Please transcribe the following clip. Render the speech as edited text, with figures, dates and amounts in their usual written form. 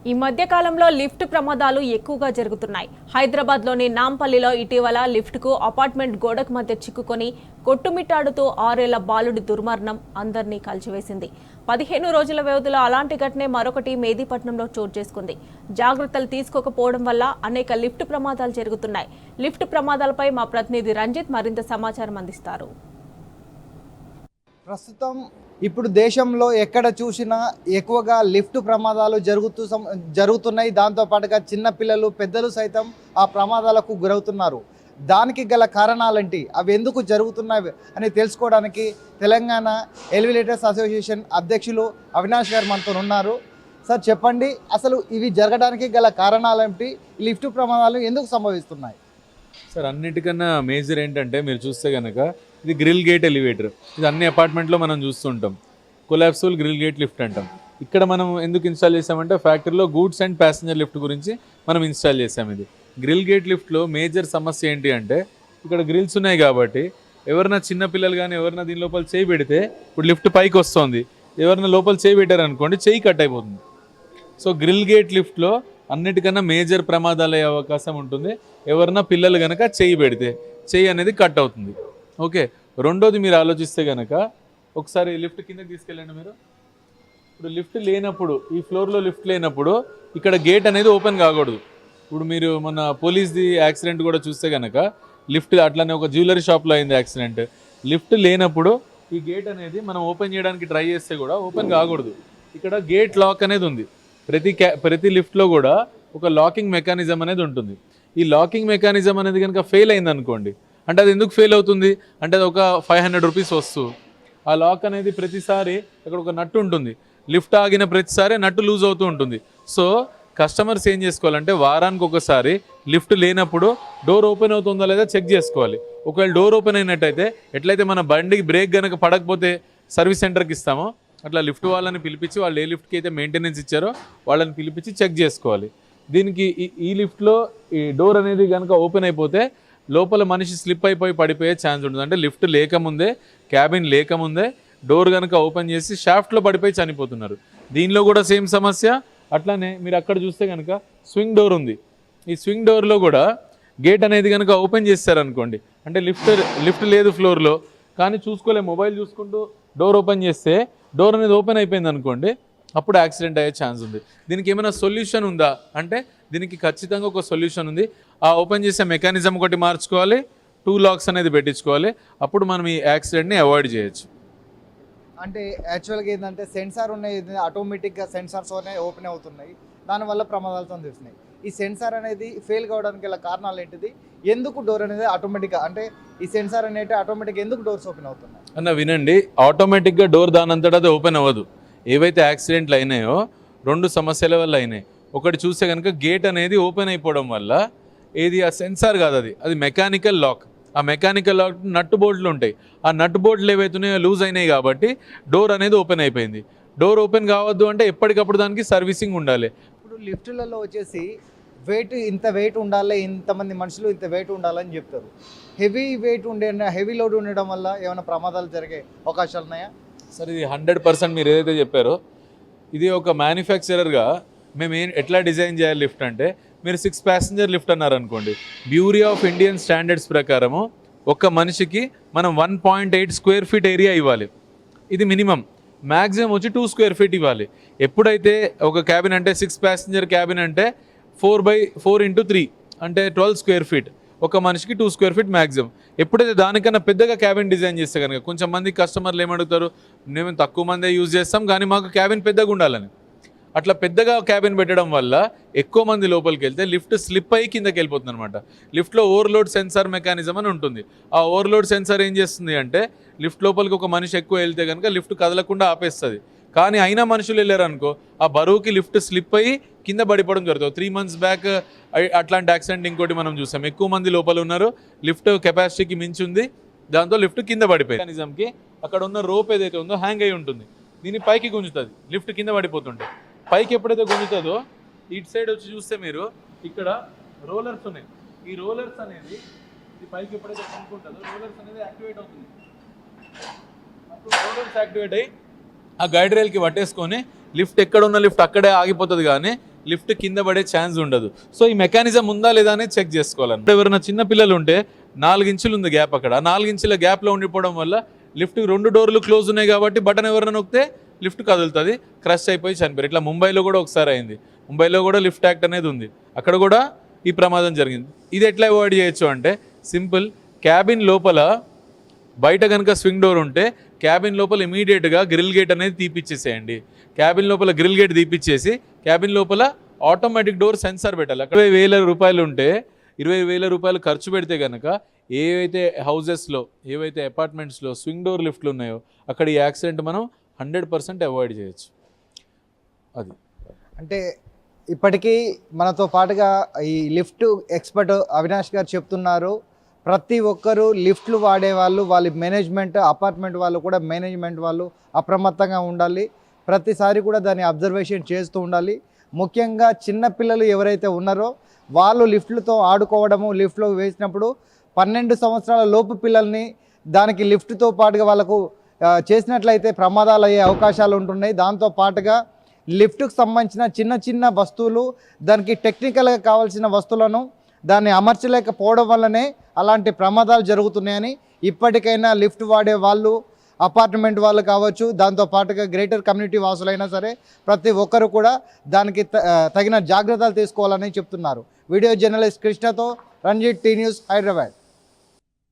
ఈ మధ్య కాలంలో లిఫ్ట్ ప్రమాదాలు ఎక్కువగా జరుగుతున్నాయి. హైదరాబాద్లోని నాంపల్లిలో ఇటీవల లిఫ్ట్కు అపార్ట్మెంట్ గోడకు మధ్య చిక్కుకొని కొట్టుమిట్టాడుతూ 6 ఏళ్ల బాలుడి దుర్మరణం అందరినీ కలిచివేసింది. 15 రోజుల వ్యవధిలో అలాంటి ఘటనే మరొకటి మేదీపట్నంలో చోటు చేసుకుంది. జాగ్రత్తలు తీసుకోకపోవడం వల్ల అనేక లిఫ్ట్ ప్రమాదాలు జరుగుతున్నాయి. లిఫ్ట్ ప్రమాదాలపై మా ప్రతినిధి రంజిత్ మరింత సమాచారం అందిస్తారు. ప్రస్తుతం ఇప్పుడు దేశంలో ఎక్కడ చూసినా ఎక్కువగా లిఫ్ట్ ప్రమాదాలు జరుగుతున్నాయి. దాంతోపాటుగా చిన్నపిల్లలు పెద్దలు సైతం ఆ ప్రమాదాలకు గురవుతున్నారు. దానికి గల కారణాలేంటి, అవి ఎందుకు జరుగుతున్నాయి అని తెలుసుకోవడానికి తెలంగాణ ఎలివేటర్స్ అసోసియేషన్ అధ్యక్షులు అవినాష్ గారు మనతో ఉన్నారు. సార్ చెప్పండి, అసలు ఇవి జరగడానికి గల కారణాలేంటి, లిఫ్ట్ ప్రమాదాలు ఎందుకు సంభవిస్తున్నాయి? సార్ అన్నిటికన్నా మేజర్ ఏంటంటే మీరు చూస్తే కనుక ఇది గ్రిల్ గేట్ ఎలివేటర్. ఇది అన్ని అపార్ట్మెంట్లో మనం చూస్తుంటాం. కొలాప్సిబుల్ గ్రిల్ గేట్ లిఫ్ట్ అంటాం. ఇక్కడ మనం ఎందుకు ఇన్స్టాల్ చేసామంటే ఫ్యాక్టరీలో గూడ్స్ అండ్ ప్యాసింజర్ లిఫ్ట్ గురించి మనం ఇన్స్టాల్ చేసాం. ఇది గ్రిల్ గేట్ లిఫ్ట్లో మేజర్ సమస్య ఏంటి అంటే ఇక్కడ గ్రిల్స్ ఉన్నాయి కాబట్టి ఎవరైనా చిన్నపిల్లలు కానీ ఎవరైనా దీని లోపల చేయి పెడితే ఇప్పుడు లిఫ్ట్ పైకి వస్తుంది, ఎవరైనా లోపల చేయి పెట్టారనుకోండి చేయి కట్ అయిపోతుంది. సో గ్రిల్ గేట్ లిఫ్ట్లో అన్నిటికన్నా మేజర్ ప్రమాదాలు అయ్యే అవకాశం ఉంటుంది. ఎవరన్నా పిల్లలు కనుక చేయి పెడితే చేయి అనేది కట్ అవుతుంది. ఓకే, రెండోది మీరు ఆలోచిస్తే కనుక ఒకసారి లిఫ్ట్ కిందకి తీసుకెళ్ళండి. మీరు ఇప్పుడు లిఫ్ట్ లేనప్పుడు, ఈ ఫ్లోర్లో లిఫ్ట్ లేనప్పుడు ఇక్కడ గేట్ అనేది ఓపెన్ కాకూడదు. ఇప్పుడు మీరు మన పోలీస్ది యాక్సిడెంట్ కూడా చూస్తే కనుక లిఫ్ట్ అట్లనే ఒక జ్యువెలరీ షాప్లో అయింది యాక్సిడెంట్. లిఫ్ట్ లేనప్పుడు ఈ గేట్ అనేది మనం ఓపెన్ చేయడానికి ట్రై చేస్తే కూడా ఓపెన్ కాకూడదు. ఇక్కడ గేట్ లాక్ అనేది ఉంది. ప్రతి లిఫ్ట్లో కూడా ఒక లాకింగ్ మెకానిజం అనేది ఉంటుంది. ఈ లాకింగ్ మెకానిజం అనేది కనుక ఫెయిల్ అయింది అనుకోండి, అంటే అది ఎందుకు ఫెయిల్ అవుతుంది అంటే అది ఒక 500 రూపీస్ వస్తుంది. ఆ లాక్ అనేది ప్రతిసారి అక్కడ ఒక నట్టు ఉంటుంది. లిఫ్ట్ ఆగిన ప్రతిసారి నట్టు లూజ్ అవుతూ ఉంటుంది. సో కస్టమర్స్ ఏం చేసుకోవాలంటే వారానికి ఒకసారి లిఫ్ట్ లేనప్పుడు డోర్ ఓపెన్ అవుతుందా లేదా చెక్ చేసుకోవాలి. ఒకవేళ డోర్ ఓపెన్ అయినట్టయితే ఎట్లయితే మన బండికి బ్రేక్ కనుక పడకపోతే సర్వీస్ సెంటర్కి ఇస్తామో అట్లా లిఫ్ట్ వాళ్ళని పిలిపించి వాళ్ళు ఏ లిఫ్ట్కి అయితే మెయింటెనెన్స్ ఇచ్చారో వాళ్ళని పిలిపించి చెక్ చేసుకోవాలి. దీనికి ఈ లిఫ్ట్లో ఈ డోర్ అనేది కనుక ఓపెన్ అయిపోతే లోపల మనిషి స్లిప్ అయిపోయి పడిపోయే ఛాన్స్ ఉంటుంది. అంటే లిఫ్ట్ లేకముందే, క్యాబిన్ లేకముందే డోర్ కనుక ఓపెన్ చేసి షాఫ్ట్లో పడిపోయి చనిపోతున్నారు. దీనిలో కూడా సేమ్ సమస్య. అట్లానే మీరు అక్కడ చూస్తే కనుక స్వింగ్ డోర్ ఉంది. ఈ స్వింగ్ డోర్లో కూడా గేట్ అనేది కనుక ఓపెన్ చేస్తారనుకోండి, అంటే లిఫ్ట్ లేదు ఫ్లోర్లో కానీ చూసుకోలే, మొబైల్ చూసుకుంటూ డోర్ ఓపెన్ చేస్తే డోర్ అనేది ఓపెన్ అయిపోయింది అనుకోండి, అప్పుడు యాక్సిడెంట్ అయ్యే ఛాన్స్ ఉంది. దీనికి ఏమైనా సొల్యూషన్ ఉందా అంటే దీనికి ఖచ్చితంగా ఒక సొల్యూషన్ ఉంది. ఆ ఓపెన్ చేసే మెకానిజం ఒకటి మార్చుకోవాలి, 2 లాక్స్ అనేది పెట్టించుకోవాలి. అప్పుడు మనం ఈ యాక్సిడెంట్ని అవాయిడ్ చేయొచ్చు. అంటే యాక్చువల్గా ఏంటంటే సెన్సార్ ఉన్నాయి, ఆటోమేటిక్గా సెన్సార్స్ ఓపెన్ అవుతున్నాయి, దానివల్ల ప్రమాదాలు తెలుస్తున్నాయి. ఈ సెన్సార్ అనేది ఫెయిల్ కావడానికి గల కారణాలు ఏంటిది, ఎందుకు డోర్ అనేది ఆటోమేటిక్గా, అంటే ఈ సెన్సార్ అనేది ఆటోమేటిక్గా ఎందుకు డోర్స్ ఓపెన్ అవుతున్నాయి అన్న వినండి. ఆటోమేటిక్గా డోర్ దానంతటా అది ఓపెన్ అవ్వదు. ఏవైతే యాక్సిడెంట్లు అయినాయో 2 సమస్యల వల్ల అయినాయి. ఒకటి చూస్తే కనుక గేట్ అనేది ఓపెన్ అయిపోవడం వల్ల ఏది ఆ సెన్సార్ కాదు, అది మెకానికల్ లాక్. ఆ మెకానికల్ లాక్ నట్టు బోల్ట్లు ఉంటాయి. ఆ నట్టు బోల్ట్లు ఏవైతున్నాయో లూజ్ అయినాయి కాబట్టి డోర్ అనేది ఓపెన్ అయిపోయింది. డోర్ ఓపెన్ కావద్దు అంటే ఎప్పటికప్పుడు దానికి సర్వీసింగ్ ఉండాలి. ఇప్పుడు లిఫ్ట్లలో వచ్చేసి ఇంత వెయిట్ ఉండాలి, ఇంతమంది మనుషులు ఇంత వెయిట్ ఉండాలని చెప్తారు. హెవీ లోడ్ ఉండడం వల్ల ఏమైనా ప్రమాదాలు జరిగే అవకాశాలు ఉన్నాయా? సరే, ఇది 100% మీరు ఏదైతే చెప్పారో ఇది ఒక మ్యానుఫ్యాక్చరర్గా మేము ఎట్లా డిజైన్ చేయాలి లిఫ్ట్ అంటే, మీరు 6 ప్యాసింజర్ లిఫ్ట్ అన్నారనుకోండి, బ్యూరో ఆఫ్ ఇండియన్ స్టాండర్డ్స్ ప్రకారము ఒక మనిషికి మనం 1.8 స్క్వేర్ ఫీట్ ఏరియా ఇవ్వాలి. ఇది మినిమం. మ్యాక్సిమం వచ్చి 2 స్క్వేర్ ఫీట్ ఇవ్వాలి. ఎప్పుడైతే ఒక క్యాబిన్ అంటే 6 ప్యాసింజర్ క్యాబిన్ అంటే 4x4x3 అంటే 12 స్క్వేర్ ఫీట్, ఒక మనిషికి 2 స్క్వేర్ ఫీట్ మ్యాక్సిమం. ఎప్పుడైతే దానికన్నా పెద్దగా క్యాబిన్ డిజైన్ చేస్తే కనుక కొంచెం మంది కస్టమర్లు ఏమడుగుతారు, మేము తక్కువ మందే యూజ్ చేస్తాం కానీ మాకు క్యాబిన్ పెద్దగా ఉండాలని. అట్లా పెద్దగా క్యాబిన్ పెట్టడం వల్ల ఎక్కువ మంది లోపలికి వెళ్తే లిఫ్ట్ స్లిప్ అయ్యి కిందకి వెళ్ళిపోతుంది అనమాట. లిఫ్ట్లో ఓవర్లోడ్ సెన్సార్ మెకానిజం అని ఉంటుంది. ఆ ఓవర్లోడ్ సెన్సార్ ఏం చేస్తుంది అంటే లిఫ్ట్ లోపలికి ఒక మనిషి ఎక్కువ వెళ్తే కనుక లిఫ్ట్ కదలకుండా ఆపేస్తుంది. కానీ అయినా మనుషులు వెళ్ళారనుకో ఆ బరువుకి లిఫ్ట్ స్లిప్ అయ్యి కింద పడిపోవడం జరుగుతుంది. 3 months బ్యాక్ అట్లాంటి యాక్సిడెంట్ ఇంకోటి మనం చూసాం. ఎక్కువ మంది లోపల ఉన్నారు, లిఫ్ట్ కెపాసిటీకి మించి ఉంది, దాంతో లిఫ్ట్ కింద పడిపోయింది. మెకానిజంకి అక్కడ ఉన్న రోప్ ఏదైతే ఉందో హ్యాంగ్ అయి ఉంటుంది, దీన్ని పైకి గుంజుతుంది, లిఫ్ట్ కింద పడిపోతుంటే పైకి ఎప్పుడైతే గుంజుతుందో ఇటు సైడ్ వచ్చి చూస్తే మీరు ఇక్కడ రోలర్స్ ఉన్నాయి. ఈ రోలర్స్ అనేది ఇది పైకి ఎప్పుడైతే గుంజుకుంటుందో రోలర్స్ అనేది యాక్టివేట్ అవుతుంది. అప్పుడు రోలర్స్ యాక్టివేట్ అయ్యి ఆ గైడ్ రైల్కి పట్టేసుకొని లిఫ్ట్ ఎక్కడ ఉన్న లిఫ్ట్ అక్కడే ఆగిపోతుంది కానీ లిఫ్ట్ కింద పడే ఛాన్స్ ఉండదు. సో ఈ మెకానిజం ఉందా లేదా అనేది చెక్ చేసుకోవాలని. ఎవరైనా చిన్న పిల్లలు ఉంటే 4 ఇంచులు ఉంది గ్యాప్, అక్కడ 4 ఇంచుల గ్యాప్లో ఉండిపోవడం వల్ల లిఫ్ట్ 2 డోర్లు క్లోజ్ ఉన్నాయి కాబట్టి బటన్ ఎవరైనా నొక్కితే లిఫ్ట్ కదులుతుంది, క్రష్ అయిపోయి చనిపోయారు. ఇట్లా ముంబైలో కూడా ఒకసారి అయింది. ముంబైలో కూడా లిఫ్ట్ యాక్ట్ అనేది ఉంది, అక్కడ కూడా ఈ ప్రమాదం జరిగింది. ఇది ఎట్లా అవాయిడ్ చేయొచ్చు అంటే సింపుల్, క్యాబిన్ లోపల బయట కనుక స్వింగ్ డోర్ ఉంటే క్యాబిన్ లోపల ఇమీడియట్గా గ్రిల్ గేట్ అనేది తీపిచ్చేసేయండి. క్యాబిన్ లోపల గ్రిల్ గేట్ తీపిచ్చేసి క్యాబిన్ లోపల ఆటోమేటిక్ డోర్ సెన్సార్ పెట్టాలి. అక్కడ 20,000 రూపాయలు ఉంటే 20,000 రూపాయలు ఖర్చు పెడితే కనుక ఏవైతే హౌజెస్లో ఏవైతే అపార్ట్మెంట్స్లో స్వింగ్ డోర్ లిఫ్ట్లు ఉన్నాయో అక్కడ ఈ యాక్సిడెంట్ మనం 100% అవాయిడ్ చేయొచ్చు. అది అంటే ఇప్పటికీ మనతో పాటుగా ఈ లిఫ్ట్ ఎక్స్పర్ట్ అవినాష్ గారు చెప్తున్నారు, ప్రతి ఒక్కరూ లిఫ్ట్లు వాడేవాళ్ళు, వాళ్ళ మేనేజ్మెంట్, అపార్ట్మెంట్ వాళ్ళు కూడా మేనేజ్మెంట్ వాళ్ళు అప్రమత్తంగా ఉండాలి. ప్రతిసారి కూడా దాన్ని అబ్జర్వేషన్ చేస్తూ ఉండాలి. ముఖ్యంగా చిన్నపిల్లలు ఎవరైతే ఉన్నారో వాళ్ళు లిఫ్ట్లతో ఆడుకోవడము, లిఫ్ట్లో వేసినప్పుడు 12 సంవత్సరాల లోపు పిల్లల్ని దానికి లిఫ్ట్తో పాటుగా వాళ్ళకు చేసినట్లయితే ప్రమాదాలు అయ్యే అవకాశాలు ఉంటున్నాయి. దాంతో పాటుగా లిఫ్ట్కి సంబంధించిన చిన్న చిన్న వస్తువులు, దానికి టెక్నికల్గా కావాల్సిన వస్తువులను దాన్ని అమర్చలేకపోవడం వల్లనే అలాంటి ప్రమాదాలు జరుగుతున్నాయని ఇప్పటికైనా లిఫ్ట్ వాడే వాళ్ళు, అపార్ట్మెంట్ వాళ్ళు కావచ్చు, దాంతో పాటుగా గ్రేటర్ కమ్యూనిటీ వాసులైనా సరే ప్రతి ఒక్కరు కూడా దానికి తగిన జాగ్రత్తలు తీసుకోవాలని చెప్తున్నారు. వీడియో జర్నలిస్ట్ కృష్ణతో రంజిత్, టీ న్యూస్, హైదరాబాద్.